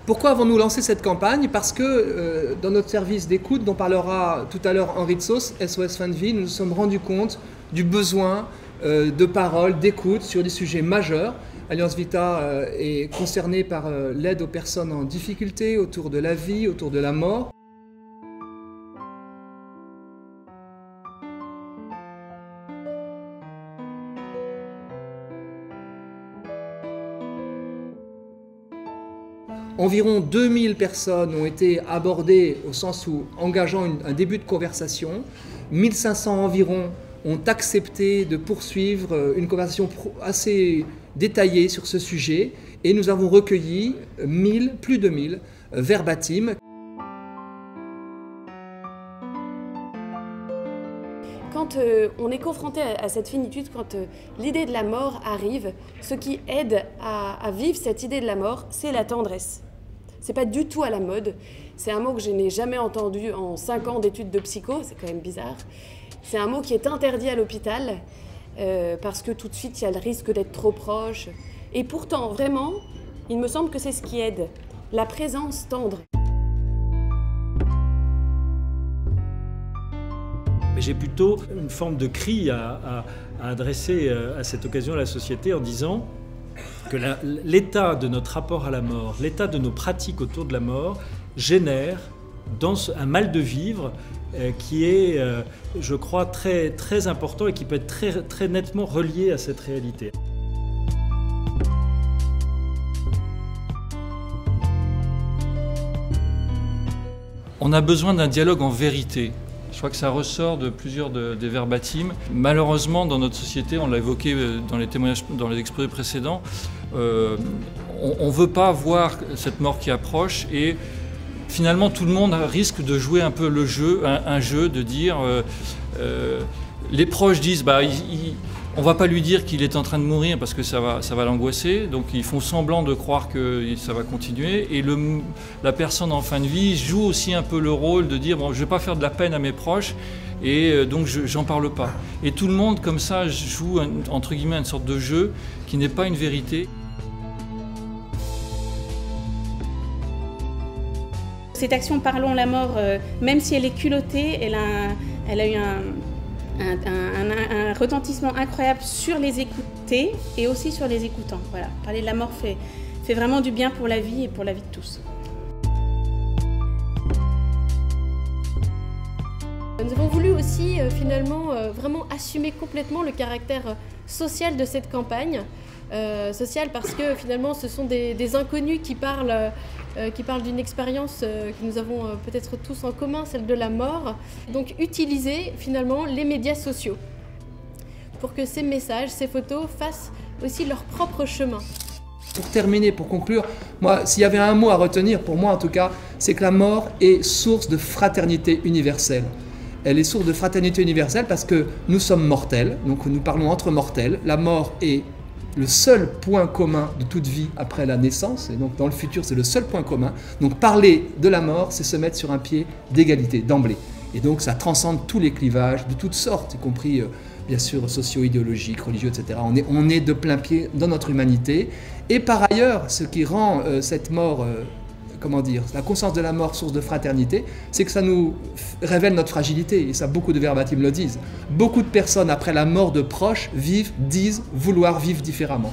Pourquoi avons-nous lancé cette campagne? Parce que dans notre service d'écoute, dont parlera tout à l'heure Henri de Sauce, SOS Fin de Vie, nous nous sommes rendus compte du besoin de parole, d'écoute sur des sujets majeurs. Alliance Vita est concernée par l'aide aux personnes en difficulté autour de la vie, autour de la mort. Environ 2000 personnes ont été abordées au sens où engageant un début de conversation. 1500 environ ont accepté de poursuivre une conversation assez détaillée sur ce sujet et nous avons recueilli plus de 1000 verbatim. Quand on est confronté à cette finitude, quand l'idée de la mort arrive, ce qui aide à vivre cette idée de la mort, c'est la tendresse. C'est pas du tout à la mode. C'est un mot que je n'ai jamais entendu en 5 ans d'études de psycho, c'est quand même bizarre. C'est un mot qui est interdit à l'hôpital parce que tout de suite il y a le risque d'être trop proche. Et pourtant, vraiment, il me semble que c'est ce qui aide, la présence tendre. J'ai plutôt une forme de cri à adresser à cette occasion à la société en disant que l'état de notre rapport à la mort, l'état de nos pratiques autour de la mort génère un mal de vivre qui est, je crois, très, très important et qui peut être très, très nettement relié à cette réalité. On a besoin d'un dialogue en vérité. Je crois que ça ressort de plusieurs des verbatims. Malheureusement, dans notre société, on l'a évoqué dans les témoignages, dans les exposés précédents, on ne veut pas voir cette mort qui approche et finalement tout le monde risque de jouer un peu le jeu, un jeu de dire les proches disent on ne va pas lui dire qu'il est en train de mourir parce que ça va l'angoisser, donc ils font semblant de croire que ça va continuer. Et la personne en fin de vie joue aussi un peu le rôle de dire bon, je ne vais pas faire de la peine à mes proches et donc j'en parle pas. Et tout le monde comme ça joue entre guillemets une sorte de jeu qui n'est pas une vérité. Cette action Parlons la mort, même si elle est culottée, elle a eu un retentissement incroyable sur les écoutés et aussi sur les écoutants. Voilà. Parler de la mort fait vraiment du bien pour la vie et pour la vie de tous. Nous avons voulu aussi finalement vraiment assumer complètement le caractère social de cette campagne. Social parce que finalement ce sont des inconnus qui parlent d'une expérience que nous avons peut-être tous en commun, celle de la mort. Donc utiliser finalement les médias sociaux pour que ces messages, ces photos fassent aussi leur propre chemin. Pour terminer, pour conclure, moi, s'il y avait un mot à retenir, pour moi en tout cas, c'est que la mort est source de fraternité universelle. Elle est source de fraternité universelle parce que nous sommes mortels, donc nous parlons entre mortels. La mort est le seul point commun de toute vie après la naissance, et donc dans le futur c'est le seul point commun. Donc parler de la mort, c'est se mettre sur un pied d'égalité, d'emblée. Et donc ça transcende tous les clivages de toutes sortes, y compris bien sûr socio-idéologiques, religieux, etc. On est de plein pied dans notre humanité. Et par ailleurs, ce qui rend cette mort, la conscience de la mort source de fraternité, c'est que ça nous révèle notre fragilité, et ça beaucoup de verbatims le disent. Beaucoup de personnes après la mort de proches disent vouloir vivre différemment.